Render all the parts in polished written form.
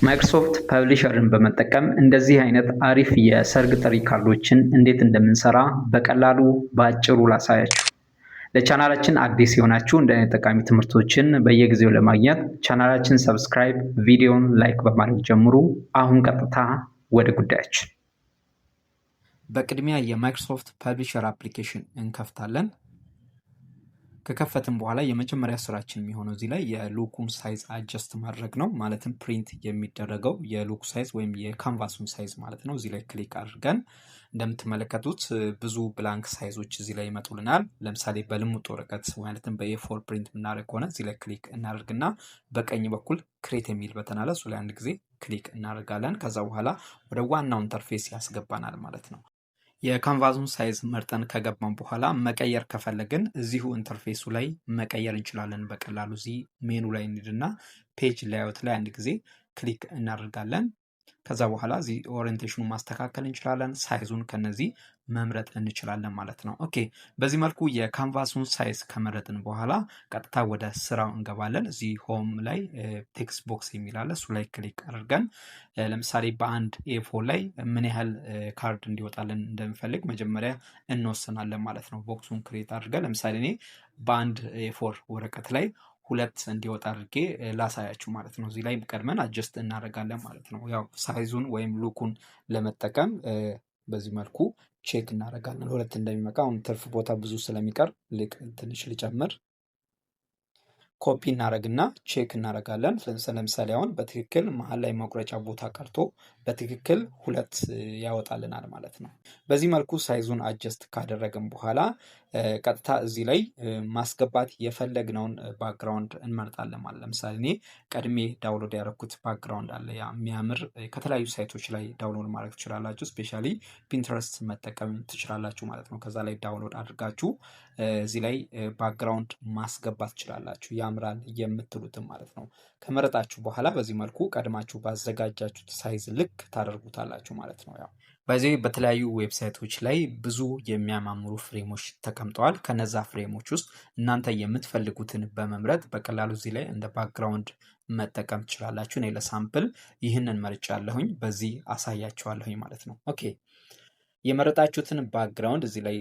ማይክሮሶፍት ፐብሊሸርን በመጠቀም እንደዚህ አይነት አሪፍ የሰርግ ጥሪ ካርዶችን እንዴት እንደምንሰራ በቀላሉ በአጭሩ ላሳያችሁ። ለቻናላችን አዲስ የሆናችሁ እንደዚህ አይነት ጠቃሚ ትምህርቶችን በየጊዜው ለማግኘት ቻናላችን ሰብስክራይብ፣ ቪዲዮን ላይክ በማድረግ ጀምሩ። አሁን ቀጥታ ወደ ጉዳያችን። በቅድሚያ የማይክሮሶፍት ፐብሊሸር አፕሊኬሽን እንከፍታለን። ከከፈትን በኋላ የመጀመሪያ ስራችን የሚሆነው እዚህ ላይ የሉኩን ሳይዝ አጀስት ማድረግ ነው። ማለትም ፕሪንት የሚደረገው የሉክ ሳይዝ ወይም የካንቫሱን ሳይዝ ማለት ነው። እዚህ ላይ ክሊክ አድርገን እንደምትመለከቱት ብዙ ብላንክ ሳይዞች እዚህ ላይ ይመጡልናል። ለምሳሌ በልሙጥ ወረቀት ማለትም በኤ4 ፕሪንት የምናደርግ ከሆነ እዚህ ላይ ክሊክ እናደርግና በቀኝ በኩል ክሬት የሚል በተን አለ። እሱ ላይ አንድ ጊዜ ክሊክ እናደርጋለን። ከዛ በኋላ ወደ ዋናው ኢንተርፌስ ያስገባናል ማለት ነው። የካንቫሱን ሳይዝ መርጠን ከገባን በኋላ መቀየር ከፈለግን እዚሁ ኢንተርፌሱ ላይ መቀየር እንችላለን በቀላሉ። እዚህ ሜኑ ላይ እንሂድና ፔጅ ላይአውት ላይ አንድ ጊዜ ክሊክ እናደርጋለን። ከዛ በኋላ እዚህ ኦሪየንቴሽኑ ማስተካከል እንችላለን። ሳይዙን ከነዚህ መምረጥ እንችላለን ማለት ነው። ኦኬ፣ በዚህ መልኩ የካንቫሱን ሳይዝ ከመረጥን በኋላ ቀጥታ ወደ ስራው እንገባለን። እዚህ ሆም ላይ ቴክስት ቦክስ የሚል አለ። እሱ ላይ ክሊክ አድርገን ለምሳሌ በአንድ ኤ4 ላይ ምን ያህል ካርድ እንዲወጣልን እንደምፈልግ መጀመሪያ እንወስናለን ማለት ነው። ቦክሱን ክሬት አድርገን ለምሳሌ እኔ በአንድ ኤ4 ወረቀት ላይ 2 እንዲወጣ አድርጌ ላሳያችሁ ማለት ነው። እዚህ ላይ ቀድመን አጀስት እናደርጋለን ማለት ነው። ያው ሳይዙን ወይም ሉኩን ለመጠቀም በዚህ መልኩ ቼክ እናደርጋለን 2 እንደሚመጣ። አሁን ትርፍ ቦታ ብዙ ስለሚቀር ትንሽ ልጨምር። ኮፒ እናደርግና ቼክ እናደርጋለን። ለምሳሌ አሁን በትክክል መሀል ላይ መቁረጫ ቦታ ቀርቶ በትክክል 2 ያወጣልናል ማለት ነው። በዚህ መልኩ ሳይዙን አጀስት ካደረግን በኋላ ቀጥታ እዚህ ላይ ማስገባት የፈለግነውን ባክግራውንድ እንመርጣለን ማለት። ለምሳሌ እኔ ቀድሜ ዳውንሎድ ያደረኩት ባክግራውንድ አለ፣ ያ የሚያምር ከተለያዩ ሳይቶች ላይ ዳውንሎድ ማድረግ ትችላላችሁ። ስፔሻሊ ፒንተረስት መጠቀም ትችላላችሁ ማለት ነው። ከዛ ላይ ዳውንሎድ አድርጋችሁ እዚህ ላይ ባክግራውንድ ማስገባት ትችላላችሁ፣ ያምራል የምትሉትም ማለት ነው። ከመረጣችሁ በኋላ በዚህ መልኩ ቀድማችሁ ባዘጋጃችሁት ሳይዝ ልክ ታደርጉታላችሁ ማለት ነው። ያው በዚህ በተለያዩ ዌብሳይቶች ላይ ብዙ የሚያማምሩ ፍሬሞች ተቀምጠዋል። ከነዛ ፍሬሞች ውስጥ እናንተ የምትፈልጉትን በመምረጥ በቀላሉ እዚህ ላይ እንደ ባክግራውንድ መጠቀም ትችላላችሁ። እኔ ለሳምፕል ይህንን መርጫ ያለሁኝ በዚህ አሳያችኋለሁኝ ማለት ነው። ኦኬ፣ የመረጣችሁትን ባክግራውንድ እዚህ ላይ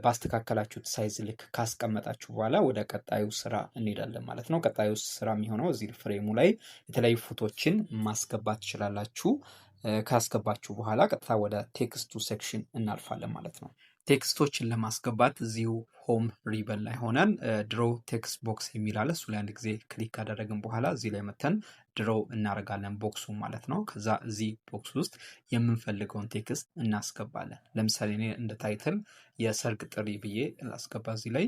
ባስተካከላችሁት ሳይዝ ልክ ካስቀመጣችሁ በኋላ ወደ ቀጣዩ ስራ እንሄዳለን ማለት ነው። ቀጣዩ ስራ የሚሆነው እዚህ ፍሬሙ ላይ የተለያዩ ፎቶችን ማስገባት ትችላላችሁ። ካስገባችሁ በኋላ ቀጥታ ወደ ቴክስቱ ሴክሽን እናልፋለን ማለት ነው። ቴክስቶችን ለማስገባት እዚሁ ሆም ሪበን ላይ ሆነን ድሮ ቴክስት ቦክስ የሚል አለ። እሱ ላይ አንድ ጊዜ ክሊክ ካደረግን በኋላ እዚህ ላይ መተን ድሮ እናደርጋለን ቦክሱ ማለት ነው። ከዛ እዚህ ቦክስ ውስጥ የምንፈልገውን ቴክስት እናስገባለን። ለምሳሌ እኔ እንደ ታይትል የሰርግ ጥሪ ብዬ ላስገባ። እዚህ ላይ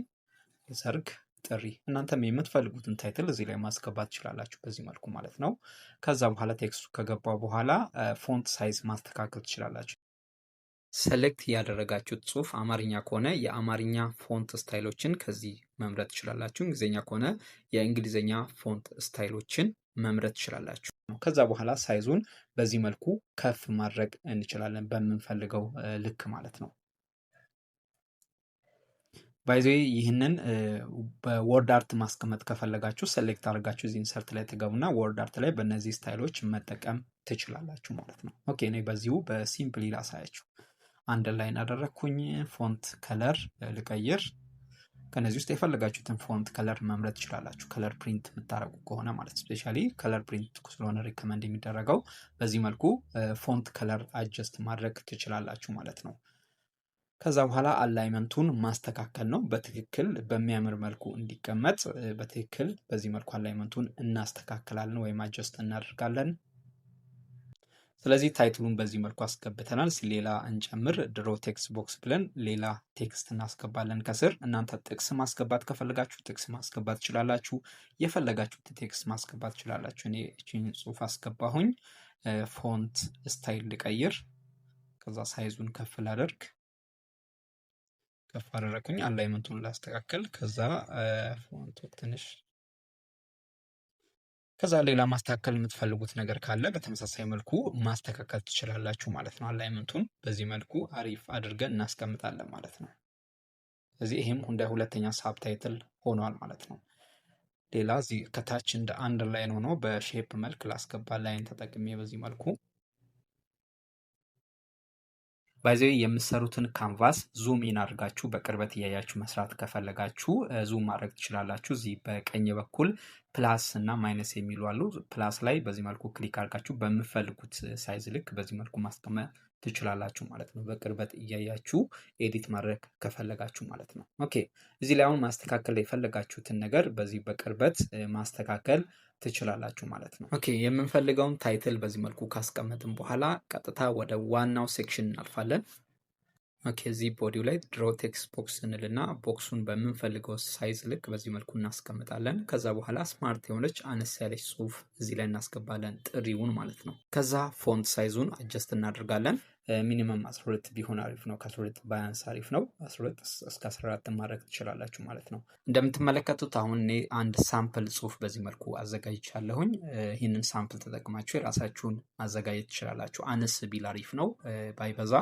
የሰርግ ጥሪ፣ እናንተም የምትፈልጉትን ታይትል እዚህ ላይ ማስገባት ትችላላችሁ በዚህ መልኩ ማለት ነው። ከዛ በኋላ ቴክስቱ ከገባ በኋላ ፎንት ሳይዝ ማስተካከል ትችላላችሁ። ሰሌክት ያደረጋችሁት ጽሁፍ አማርኛ ከሆነ የአማርኛ ፎንት ስታይሎችን ከዚህ መምረጥ ትችላላችሁ። እንግሊዝኛ ከሆነ የእንግሊዝኛ ፎንት ስታይሎችን መምረጥ ትችላላችሁ። ከዛ በኋላ ሳይዙን በዚህ መልኩ ከፍ ማድረግ እንችላለን በምንፈልገው ልክ ማለት ነው። ባይዘ ይህንን በወርድ አርት ማስቀመጥ ከፈለጋችሁ ሴሌክት አድርጋችሁ እዚህ ኢንሰርት ላይ ትገቡና ወርድ አርት ላይ በእነዚህ ስታይሎች መጠቀም ትችላላችሁ ማለት ነው። ኦኬ፣ እኔ በዚሁ በሲምፕሊ ላሳያችሁ። አንድ ላይ እናደረግኩኝ። ፎንት ከለር ልቀይር። ከነዚህ ውስጥ የፈለጋችሁትን ፎንት ከለር መምረጥ ትችላላችሁ። ከለር ፕሪንት የምታደርጉ ከሆነ ማለት ስፔሻሊ ከለር ፕሪንት ስለሆነ ሪከመንድ የሚደረገው በዚህ መልኩ ፎንት ከለር አጀስት ማድረግ ትችላላችሁ ማለት ነው። ከዛ በኋላ አላይመንቱን ማስተካከል ነው። በትክክል በሚያምር መልኩ እንዲቀመጥ በትክክል በዚህ መልኩ አላይመንቱን እናስተካክላለን ወይም አጀስት እናደርጋለን። ስለዚህ ታይትሉን በዚህ መልኩ አስገብተናል። ሌላ እንጨምር። ድሮ ቴክስት ቦክስ ብለን ሌላ ቴክስት እናስገባለን ከስር። እናንተ ጥቅስ ማስገባት ከፈለጋችሁ ጥቅስ ማስገባት ትችላላችሁ። የፈለጋችሁት ቴክስት ማስገባት ትችላላችሁ። እኔ እቺን ጽሁፍ አስገባሁኝ። ፎንት ስታይል ልቀይር። ከዛ ሳይዙን ከፍ ላደርግ። ከፍ አደረኩኝ። አላይመንቱን ላስተካከል። ከዛ ፎንቱ ትንሽ ከዛ ሌላ ማስተካከል የምትፈልጉት ነገር ካለ በተመሳሳይ መልኩ ማስተካከል ትችላላችሁ ማለት ነው። አላይመንቱን በዚህ መልኩ አሪፍ አድርገን እናስቀምጣለን ማለት ነው። ስለዚህ ይሄም እንደ ሁለተኛ ሳብታይትል ሆኗል ማለት ነው። ሌላ እዚህ ከታች እንደ አንድ ላይን ሆኖ በሼፕ መልክ ላስገባ ላይን ተጠቅሜ በዚህ መልኩ ባይዘው የምትሰሩትን ካንቫስ ዙም ኢን አድርጋችሁ በቅርበት እያያችሁ መስራት ከፈለጋችሁ ዙም ማድረግ ትችላላችሁ። እዚህ በቀኝ በኩል ፕላስ እና ማይነስ የሚሉ አሉ። ፕላስ ላይ በዚህ መልኩ ክሊክ አድርጋችሁ በምፈልጉት ሳይዝ ልክ በዚህ መልኩ ማስቀመጥ ትችላላችሁ ማለት ነው። በቅርበት እያያችሁ ኤዲት ማድረግ ከፈለጋችሁ ማለት ነው። ኦኬ እዚህ ላይ አሁን ማስተካከል የፈለጋችሁትን ነገር በዚህ በቅርበት ማስተካከል ትችላላችሁ ማለት ነው። ኦኬ የምንፈልገውን ታይትል በዚህ መልኩ ካስቀመጥን በኋላ ቀጥታ ወደ ዋናው ሴክሽን እናልፋለን። ኦኬ እዚህ ቦዲው ላይ ድሮ ቴክስት ቦክስ እንልና ቦክሱን በምንፈልገው ሳይዝ ልክ በዚህ መልኩ እናስቀምጣለን። ከዛ በኋላ ስማርት የሆነች አነስ ያለች ጽሁፍ እዚህ ላይ እናስገባለን፣ ጥሪውን ማለት ነው። ከዛ ፎንት ሳይዙን አጀስት እናደርጋለን። ሚኒመም 12 ቢሆን አሪፍ ነው። ከ12 ባያንስ አሪፍ ነው። 12 እስከ 14 ማድረግ ትችላላችሁ ማለት ነው። እንደምትመለከቱት አሁን እኔ አንድ ሳምፕል ጽሁፍ በዚህ መልኩ አዘጋጅቻለሁኝ። ይህንን ሳምፕል ተጠቅማችሁ የራሳችሁን ማዘጋጀት ትችላላችሁ። አነስ ቢል አሪፍ ነው። ባይበዛ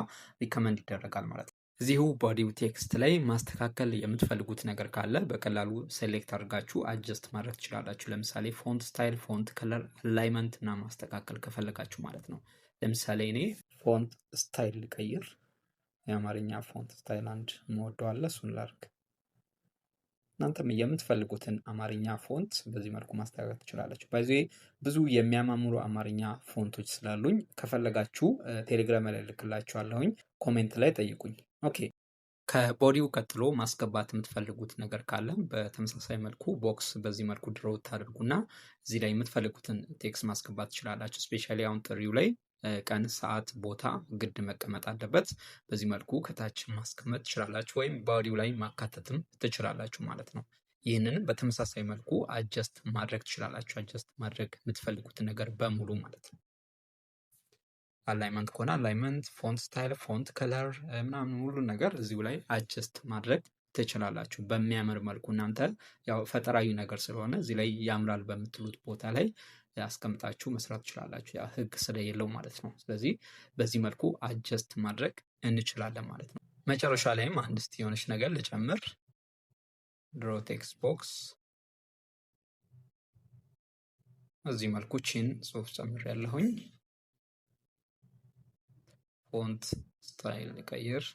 ሪከመንድ ይደረጋል ማለት ነው። እዚሁ ቦዲው ቴክስት ላይ ማስተካከል የምትፈልጉት ነገር ካለ በቀላሉ ሴሌክት አድርጋችሁ አጀስት ማድረግ ትችላላችሁ። ለምሳሌ ፎንት ስታይል፣ ፎንት ከለር፣ አላይመንት እና ማስተካከል ከፈለጋችሁ ማለት ነው። ለምሳሌ እኔ ፎንት ስታይል ልቀይር። የአማርኛ ፎንት ስታይል አንድ መወደው አለ፣ እሱን ላድርግ። እናንተም የምትፈልጉትን አማርኛ ፎንት በዚህ መልኩ ማስተካከል ትችላላችሁ። በዚህ ብዙ የሚያማምሩ አማርኛ ፎንቶች ስላሉኝ ከፈለጋችሁ ቴሌግራም ላይ ልክላችኋለሁኝ፣ ኮሜንት ላይ ጠይቁኝ። ኦኬ ከቦዲው ቀጥሎ ማስገባት የምትፈልጉት ነገር ካለ በተመሳሳይ መልኩ ቦክስ በዚህ መልኩ ድሮው ታደርጉና እዚህ ላይ የምትፈልጉትን ቴክስት ማስገባት ትችላላችሁ። ስፔሻሊ አሁን ጥሪው ላይ ቀን፣ ሰዓት፣ ቦታ ግድ መቀመጥ አለበት። በዚህ መልኩ ከታች ማስቀመጥ ትችላላችሁ፣ ወይም ቦዲው ላይ ማካተትም ትችላላችሁ ማለት ነው። ይህንን በተመሳሳይ መልኩ አጀስት ማድረግ ትችላላችሁ። አጀስት ማድረግ የምትፈልጉትን ነገር በሙሉ ማለት ነው። አላይመንት ከሆነ አላይመንት፣ ፎንት ስታይል፣ ፎንት ከለር ምናምን ሁሉ ነገር እዚሁ ላይ አጀስት ማድረግ ትችላላችሁ በሚያምር መልኩ። እናንተ ያው ፈጠራዊ ነገር ስለሆነ እዚህ ላይ ያምራል በምትሉት ቦታ ላይ አስቀምጣችሁ መስራት ትችላላችሁ። ያ ህግ ስለሌለው ማለት ነው። ስለዚህ በዚህ መልኩ አጀስት ማድረግ እንችላለን ማለት ነው። መጨረሻ ላይም አንድ እስቲ የሆነች ነገር ልጨምር። ድሮ ቴክስት ቦክስ እዚህ መልኩ ቺን ጽሁፍ ጨምር ያለሁኝ። ፎንት ስታይል ልቀይር፣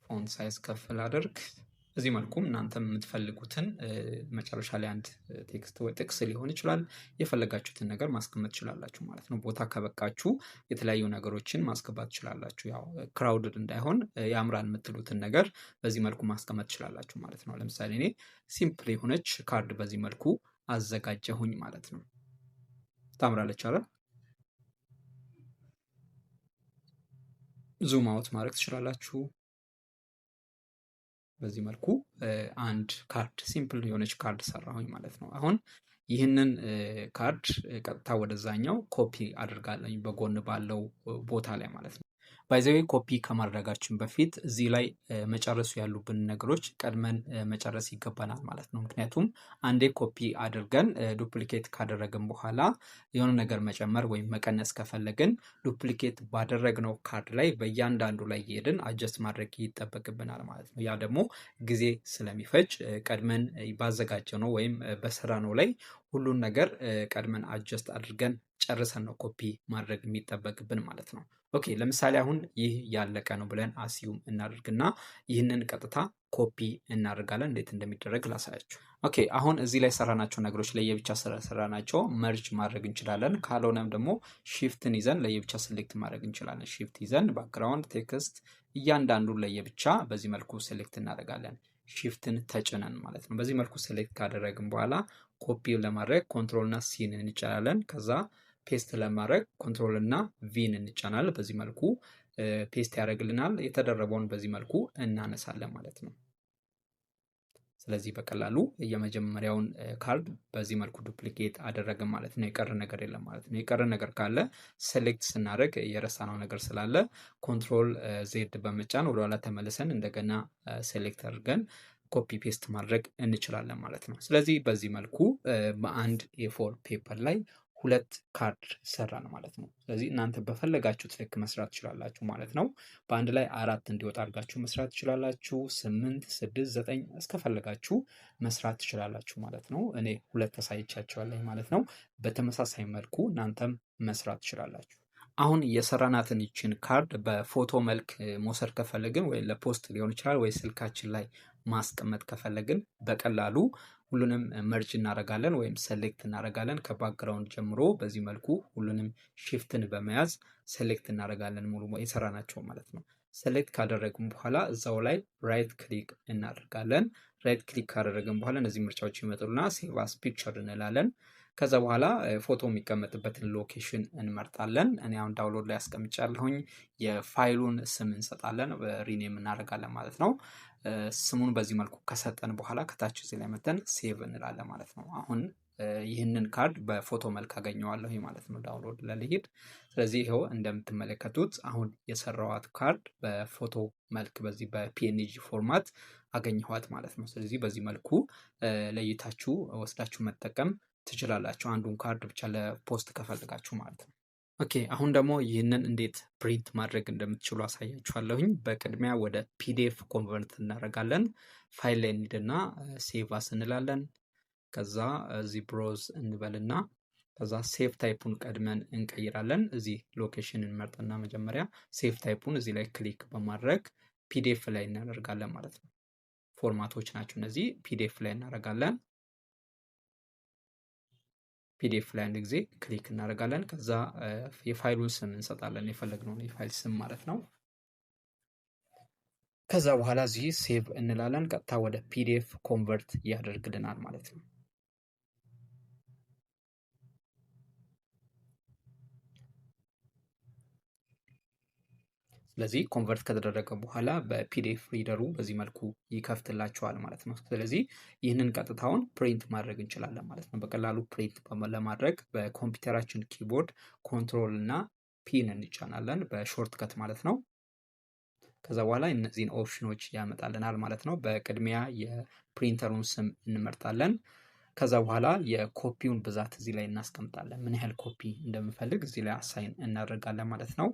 ፎንት ሳይዝ ከፍ ላድርግ። በዚህ መልኩም እናንተም የምትፈልጉትን መጨረሻ ላይ አንድ ቴክስት ወይ ጥቅስ ሊሆን ይችላል የፈለጋችሁትን ነገር ማስቀመጥ ትችላላችሁ ማለት ነው። ቦታ ከበቃችሁ የተለያዩ ነገሮችን ማስገባት ትችላላችሁ። ያው ክራውድድ እንዳይሆን ያምራል የምትሉትን ነገር በዚህ መልኩ ማስቀመጥ ትችላላችሁ ማለት ነው። ለምሳሌ እኔ ሲምፕል የሆነች ካርድ በዚህ መልኩ አዘጋጀሁኝ ማለት ነው። ታምራለች አይደል? ዙም አውት ማድረግ ትችላላችሁ። በዚህ መልኩ አንድ ካርድ ሲምፕል የሆነች ካርድ ሰራሁኝ ማለት ነው። አሁን ይህንን ካርድ ቀጥታ ወደዛኛው ኮፒ አድርጋለኝ በጎን ባለው ቦታ ላይ ማለት ነው። ባይዘዌ ኮፒ ከማድረጋችን በፊት እዚህ ላይ መጨረሱ ያሉብን ነገሮች ቀድመን መጨረስ ይገባናል ማለት ነው። ምክንያቱም አንዴ ኮፒ አድርገን ዱፕሊኬት ካደረግን በኋላ የሆነ ነገር መጨመር ወይም መቀነስ ከፈለግን ዱፕሊኬት ባደረግነው ካርድ ላይ በእያንዳንዱ ላይ እየሄድን አጀስት ማድረግ ይጠበቅብናል ማለት ነው። ያ ደግሞ ጊዜ ስለሚፈጅ ቀድመን ባዘጋጀነው ወይም በሰራነው ላይ ሁሉን ነገር ቀድመን አጀስት አድርገን ጨርሰን ነው ኮፒ ማድረግ የሚጠበቅብን ማለት ነው። ኦኬ ለምሳሌ አሁን ይህ ያለቀ ነው ብለን አስዩም እናደርግና ይህንን ቀጥታ ኮፒ እናደርጋለን። እንዴት እንደሚደረግ ላሳያችሁ። ኦኬ አሁን እዚህ ላይ ሰራናቸው ነገሮች ለየብቻ ሰራናቸው መርጅ ማድረግ እንችላለን። ካልሆነም ደግሞ ሺፍትን ይዘን ለየብቻ ሴሌክት ማድረግ እንችላለን። ሺፍት ይዘን ባክግራውንድ፣ ቴክስት እያንዳንዱን ለየብቻ በዚህ መልኩ ሴሌክት እናደርጋለን። ሺፍትን ተጭነን ማለት ነው። በዚህ መልኩ ሴሌክት ካደረግን በኋላ ኮፒ ለማድረግ ኮንትሮል እና ሲን እንጫናለን። ከዛ ፔስት ለማድረግ ኮንትሮል እና ቪን እንጫናለን። በዚህ መልኩ ፔስት ያደርግልናል። የተደረበውን በዚህ መልኩ እናነሳለን ማለት ነው። ስለዚህ በቀላሉ የመጀመሪያውን ካርድ በዚህ መልኩ ዱፕሊኬት አደረግን ማለት ነው። የቀረ ነገር የለም ማለት ነው። የቀረ ነገር ካለ ሴሌክት ስናደርግ የረሳነው ነገር ስላለ ኮንትሮል ዜድ በመጫን ወደኋላ ተመልሰን እንደገና ሴሌክት አድርገን ኮፒ ፔስት ማድረግ እንችላለን ማለት ነው። ስለዚህ በዚህ መልኩ በአንድ ኤ4 ፔፐር ላይ 2 ካርድ ሰራን ማለት ነው። ስለዚህ እናንተ በፈለጋችሁት ልክ መስራት ትችላላችሁ ማለት ነው። በአንድ ላይ 4 እንዲወጣ አድርጋችሁ መስራት ትችላላችሁ። 8፣ 6፣ 9 እስከፈለጋችሁ መስራት ትችላላችሁ ማለት ነው። እኔ 2 አሳይቻችኋለሁ ማለት ነው። በተመሳሳይ መልኩ እናንተም መስራት ትችላላችሁ። አሁን የሰራናትን ይችን ካርድ በፎቶ መልክ መውሰድ ከፈለግን ወይ ለፖስት ሊሆን ይችላል ወይ ስልካችን ላይ ማስቀመጥ ከፈለግን በቀላሉ ሁሉንም መርጅ እናደርጋለን ወይም ሴሌክት እናደርጋለን። ከባክግራውንድ ጀምሮ በዚህ መልኩ ሁሉንም ሽፍትን በመያዝ ሴሌክት እናደርጋለን ሙሉ የሰራናቸው ማለት ነው። ሴሌክት ካደረግን በኋላ እዛው ላይ ራይት ክሊክ እናደርጋለን። ራይት ክሊክ ካደረግን በኋላ እነዚህ ምርጫዎች ይመጡና ሴቭ አስ ፒክቸር እንላለን። ከዛ በኋላ ፎቶ የሚቀመጥበትን ሎኬሽን እንመርጣለን። እኔ አሁን ዳውንሎድ ላይ አስቀምጫለሁኝ። የፋይሉን ስም እንሰጣለን፣ ሪኔም እናደርጋለን ማለት ነው። ስሙን በዚህ መልኩ ከሰጠን በኋላ ከታች እዚህ ላይ መተን ሴቭ እንላለን ማለት ነው። አሁን ይህንን ካርድ በፎቶ መልክ አገኘዋለሁ ማለት ነው። ዳውንሎድ ላይ ልሂድ። ስለዚህ ይኸው እንደምትመለከቱት አሁን የሰራዋት ካርድ በፎቶ መልክ በዚህ በፒኤንጂ ፎርማት አገኘኋት ማለት ነው። ስለዚህ በዚህ መልኩ ለይታችሁ ወስዳችሁ መጠቀም ትችላላችሁ። አንዱን ካርድ ብቻ ለፖስት ከፈልጋችሁ ማለት ነው። ኦኬ አሁን ደግሞ ይህንን እንዴት ፕሪንት ማድረግ እንደምትችሉ አሳያችኋለሁኝ። በቅድሚያ ወደ ፒዲኤፍ ኮንቨርት እናደርጋለን። ፋይል ላይ እንሂድና ሴቭ አስ እንላለን። ከዛ እዚህ ብሮዝ እንበልና ከዛ ሴቭ ታይፑን ቀድመን እንቀይራለን። እዚህ ሎኬሽን እንመርጥና መጀመሪያ ሴቭ ታይፑን እዚህ ላይ ክሊክ በማድረግ ፒዲኤፍ ላይ እናደርጋለን ማለት ነው። ፎርማቶች ናቸው እነዚህ። ፒዲኤፍ ላይ እናደርጋለን። ፒዲኤፍ ላይ አንድ ጊዜ ክሊክ እናደርጋለን። ከዛ የፋይሉን ስም እንሰጣለን፣ የፈለግነውን የፋይል ስም ማለት ነው። ከዛ በኋላ እዚህ ሴቭ እንላለን። ቀጥታ ወደ ፒዲኤፍ ኮንቨርት ያደርግልናል ማለት ነው። ስለዚህ ኮንቨርት ከተደረገ በኋላ በፒዲኤፍ ሪደሩ በዚህ መልኩ ይከፍትላቸዋል ማለት ነው። ስለዚህ ይህንን ቀጥታውን ፕሪንት ማድረግ እንችላለን ማለት ነው። በቀላሉ ፕሪንት ለማድረግ በኮምፒውተራችን ኪቦርድ ኮንትሮል እና ፒን እንጫናለን በሾርት ከት ማለት ነው። ከዛ በኋላ እነዚህን ኦፕሽኖች ያመጣልናል ማለት ነው። በቅድሚያ የፕሪንተሩን ስም እንመርጣለን። ከዛ በኋላ የኮፒውን ብዛት እዚህ ላይ እናስቀምጣለን። ምን ያህል ኮፒ እንደምንፈልግ እዚህ ላይ አሳይን እናደርጋለን ማለት ነው።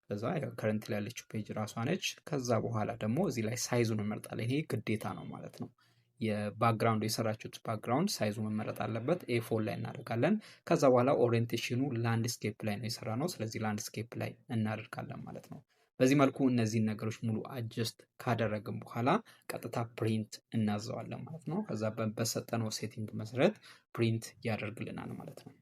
ከዛ ከረንት ላይ ያለችው ፔጅ ራሷ ነች። ከዛ በኋላ ደግሞ እዚህ ላይ ሳይዙን እንመርጣለን። ይሄ ግዴታ ነው ማለት ነው። የባክግራውንድ የሰራችሁት ባክግራውንድ ሳይዙ መመረጥ አለበት። ኤ4 ላይ እናደርጋለን። ከዛ በኋላ ኦሪየንቴሽኑ ላንድስኬፕ ላይ ነው የሰራ ነው። ስለዚህ ላንድስኬፕ ላይ እናደርጋለን ማለት ነው። በዚህ መልኩ እነዚህን ነገሮች ሙሉ አጀስት ካደረግን በኋላ ቀጥታ ፕሪንት እናዘዋለን ማለት ነው። ከዛ በሰጠነው ሴቲንግ መሰረት ፕሪንት ያደርግልናል ማለት ነው።